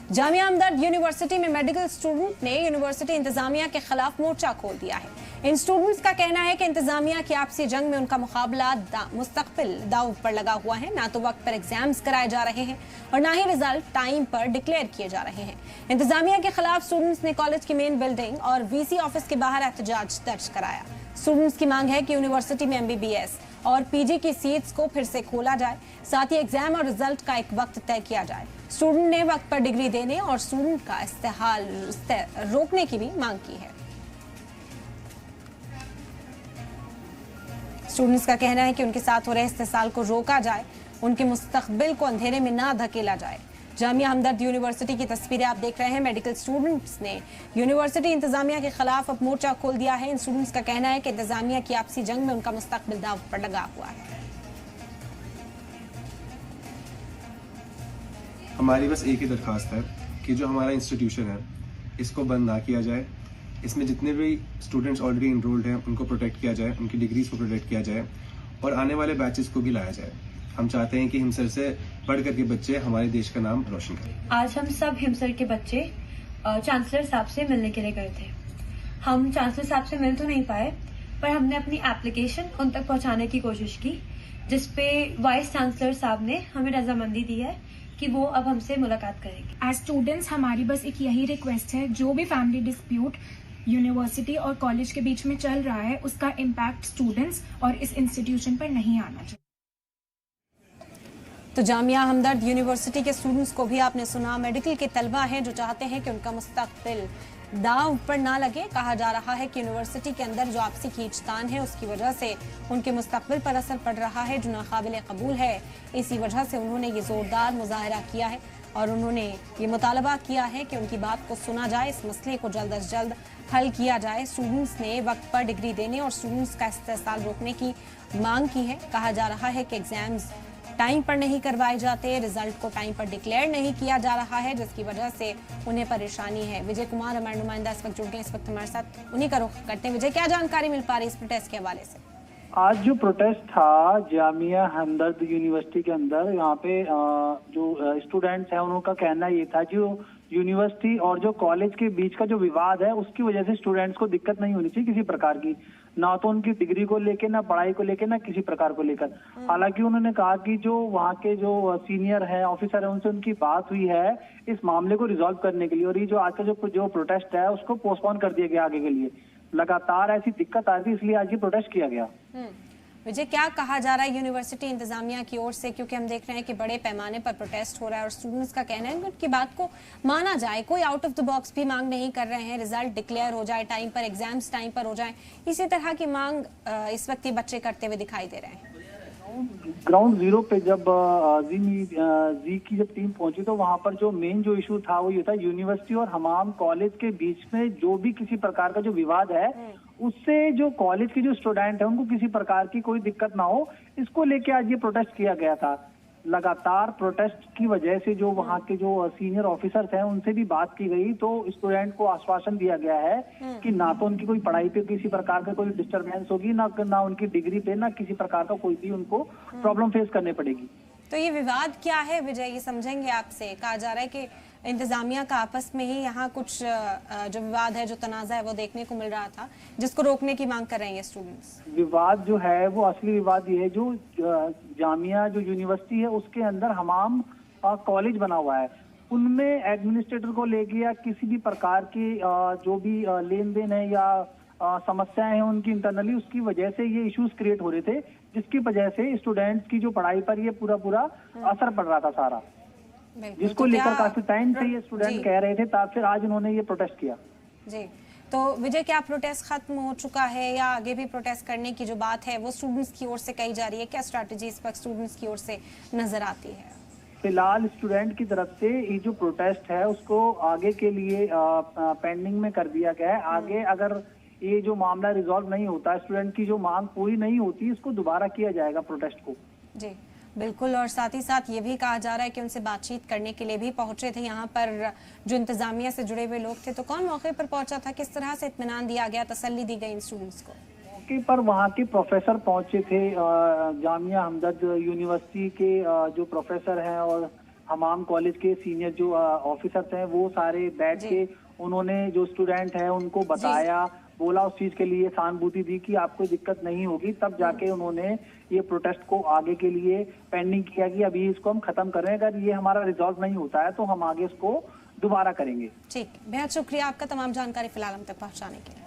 जामिया हमदर्द university में medical student ने university इंतजामिया के खिलाफ मोर्चा खोल दिया है। इन स्टूडेंट्स का कहना है कि इंतजामिया की आपसी जंग में उनका मुकाबला मुस्तकबिल दांव पर लगा हुआ है। ना तो वक्त पर एग्जाम्स कराए जा रहे हैं और ना ही रिजल्ट टाइम पर डिक्लेयर किए जा रहे हैं। इंतजामिया के खिलाफ स्टूडेंट्स ने कॉलेज की मेन बिल्डिंग और वीसी ऑफिस के बाहर एहतजाज दर्ज कराया। स्टूडेंट्स की मांग है कि यूनिवर्सिटी में एमबीबीएस और पीजी की सीट्स को फिर से खोला जाए, साथ ही एग्जाम और रिजल्ट का एक वक्त तय किया जाए। स्टूडेंट ने वक्त पर डिग्री देने और स्टूडेंट का इस्तेहाल रोकने की भी मांग की है। स्टूडेंट्स का कहना है कि उनके साथ हो रहे इस्तेसाल को रोका जाए, उनके मुस्तकबिल को अंधेरे में ना धकेला जाए। जामिया हमदर्द यूनिवर्सिटी की तस्वीरें आप देख रहे हैं। मेडिकल स्टूडेंट्स ने यूनिवर्सिटी इंतजामिया के खिलाफ अब मोर्चा खोल दिया है। इन स्टूडेंट्स का कहना है कि इंतजामिया की आपसी जंग में उनका मुस्तकबिल दांव पर लगा हुआ है। हमारी बस एक ही दरख्वास्त है कि जो हमारा इंस्टीट्यूशन है इसको बंद ना किया जाए। इसमें जितने भी स्टूडेंट्स ऑलरेडी इनरोल्ड हैं उनको प्रोटेक्ट किया जाए, उनकी डिग्रीज को प्रोटेक्ट किया जाए और आने वाले बैचेस को भी लाया जाए। हम चाहते हैं कि हिमसर से पढ़ करके बच्चे हमारे देश का नाम रोशन करें। आज हम सब हिमसर के बच्चे चांसलर साहब से मिलने के लिए गए थे। हम चांसलर साहब से मिल तो नहीं पाए, पर हमने अपनी एप्लीकेशन उन तक पहुंचाने की कोशिश की, जिसपे वाइस चांसलर साहब ने हमें रजामंदी दी है कि वो अब हमसे मुलाकात करेंगे। एज स्टूडेंट्स हमारी बस एक यही रिक्वेस्ट है, जो भी फैमिली डिस्प्यूट यूनिवर्सिटी और कॉलेज के बीच में चल रहा है उसका इम्पैक्ट स्टूडेंट्स और इस इंस्टीट्यूशन पर नहीं आना चाहिए। तो जामिया हमदर्द यूनिवर्सिटी के स्टूडेंट्स को भी आपने सुना। मेडिकल के तलबा हैं जो चाहते हैं कि उनका मुस्तकबिल दांव पर ना लगे। कहा जा रहा है कि यूनिवर्सिटी के अंदर जो आपसी खींचतान है उसकी वजह से उनके मुस्तकबिल पर असर पड़ रहा है, जो नाकाबिल कबूल है। इसी वजह से उन्होंने ये जोरदार मुजाहरा किया है और उन्होंने ये मुतालबा किया है कि उनकी बात को सुना जाए, इस मसले को जल्द अज जल्द हल किया जाए। स्टूडेंट्स ने वक्त पर डिग्री देने और स्टूडेंट्स का इस्तेसाल रोकने की मांग की है। कहा जा रहा है कि एग्जाम्स टाइम पर नहीं करवाए जाते, रिजल्ट को टाइम पर डिक्लेयर नहीं किया जा रहा है, जिसकी वजह से उन्हें परेशानी है। विजय कुमार हमारे नुमाइंदा इस वक्त जुड़ गए, इस वक्त हमारे साथ, उन्हीं का रुख करते हैं। विजय, क्या जानकारी मिल पा रही है इस प्रोटेस्ट के हवाले से? आज जो प्रोटेस्ट था जामिया हमदर्द यूनिवर्सिटी के अंदर, यहाँ पे जो स्टूडेंट्स हैं उनका कहना ये था जो यूनिवर्सिटी और जो कॉलेज के बीच का जो विवाद है उसकी वजह से स्टूडेंट्स को दिक्कत नहीं होनी चाहिए किसी प्रकार की, ना तो उनकी डिग्री को लेके, ना पढ़ाई को लेके, ना किसी प्रकार को लेकर। हालांकि उन्होंने कहा कि जो वहाँ के जो सीनियर है, ऑफिसर है, उनसे उनकी बात हुई है इस मामले को रिजॉल्व करने के लिए, और ये जो आज का जो प्रोटेस्ट है उसको पोस्टपोन कर दिया गया आगे के लिए। लगातार ऐसी दिक्कत आ रही थी, इसलिए आज ये प्रोटेस्ट किया गया। विजय, क्या कहा जा रहा है यूनिवर्सिटी इंतजामिया की ओर से, क्योंकि हम देख रहे हैं कि बड़े पैमाने पर प्रोटेस्ट हो रहा है और स्टूडेंट्स का कहना है कि उनकी बात को माना जाए, कोई आउट ऑफ द बॉक्स भी मांग नहीं कर रहे हैं, रिजल्ट डिक्लेयर हो जाए टाइम पर, एग्जाम्स टाइम पर हो जाए, इसी तरह की मांग इस वक्त ये बच्चे करते हुए दिखाई दे रहे हैं। ग्राउंड जीरो पे जब जी की जब टीम पहुंची तो वहां पर जो मेन जो इशू था वो ये था, यूनिवर्सिटी और हमाम कॉलेज के बीच में जो भी किसी प्रकार का जो विवाद है उससे जो कॉलेज के जो स्टूडेंट है उनको किसी प्रकार की कोई दिक्कत ना हो, इसको लेके आज ये प्रोटेस्ट किया गया था। लगातार प्रोटेस्ट की वजह से जो वहाँ के जो सीनियर ऑफिसर्स हैं उनसे भी बात की गई, तो स्टूडेंट को आश्वासन दिया गया है कि ना तो उनकी कोई पढ़ाई पे किसी प्रकार का कोई डिस्टरबेंस होगी, ना उनकी डिग्री पे, ना किसी प्रकार का कोई भी उनको प्रॉब्लम फेस करनी पड़ेगी। तो ये विवाद क्या है विजय, ये समझेंगे आपसे? कहा जा रहा है कि इंतजामिया का आपस में ही यहाँ कुछ जो विवाद है, जो तनाज़ा है वो देखने को मिल रहा था, जिसको रोकने की मांग कर रहे हैं स्टूडेंट्स। विवाद जो है वो असली विवाद ये है, जो जामिया जो यूनिवर्सिटी है उसके अंदर हमाम कॉलेज बना हुआ है, उनमें एडमिनिस्ट्रेटर को लेके या किसी भी प्रकार की जो भी लेन देन है या समस्याएं हैं उनकी इंटरनली, उसकी वजह से ये इश्यूज क्रिएट हो रहे थे, जिसकी वजह से स्टूडेंट्स की जो पढ़ाई पर ये पूरा असर पड़ रहा था सारा, जिसको लेकर काफी टाइम से ये स्टूडेंट कह रहे थे, तब फिर आज उन्होंने ये प्रोटेस्ट किया। जी, तो विजय, क्या प्रोटेस्ट खत्म हो चुका है या आगे भी प्रोटेस्ट करने की जो बात है वो स्टूडेंट्स की ओर से कही जा रही है? क्या स्ट्रैटेजी इस वक्त स्टूडेंट्स की ओर से नजर आती है? फिलहाल स्टूडेंट की तरफ से ये जो प्रोटेस्ट है उसको आगे के लिए पेंडिंग में कर दिया गया है। आगे अगर ये जो मामला रिजॉल्व नहीं होता, स्टूडेंट की जो मांग पूरी नहीं होती, इसको दोबारा किया जाएगा प्रोटेस्ट को। जी बिल्कुल, और साथ ही साथ ये भी कहा जा रहा है कि उनसे बातचीत करने के लिए भी पहुंचे थे यहाँ पर जो इंतजामिया से जुड़े हुए लोग थे, तो कौन मौके पर पहुंचा था, किस तरह से इत्मीनान दिया गया, तसल्ली दी गई इन स्टूडेंट्स को? मौके पर वहाँ के प्रोफेसर पहुंचे थे, जामिया हमदर्द यूनिवर्सिटी के जो प्रोफेसर हैं और हमाम कॉलेज के सीनियर जो ऑफिसर्स हैं वो सारे बैठ जी। के उन्होंने जो स्टूडेंट है उनको बताया, बोला, उस चीज के लिए सहानुभूति दी कि आपको दिक्कत नहीं होगी, तब जाके उन्होंने ये प्रोटेस्ट को आगे के लिए पेंडिंग किया कि अभी इसको हम खत्म कर रहे हैं, अगर ये हमारा रिजॉल्व नहीं होता है तो हम आगे इसको दोबारा करेंगे। ठीक, बेहद शुक्रिया आपका तमाम जानकारी फिलहाल हम तक पहुंचाने के लिए।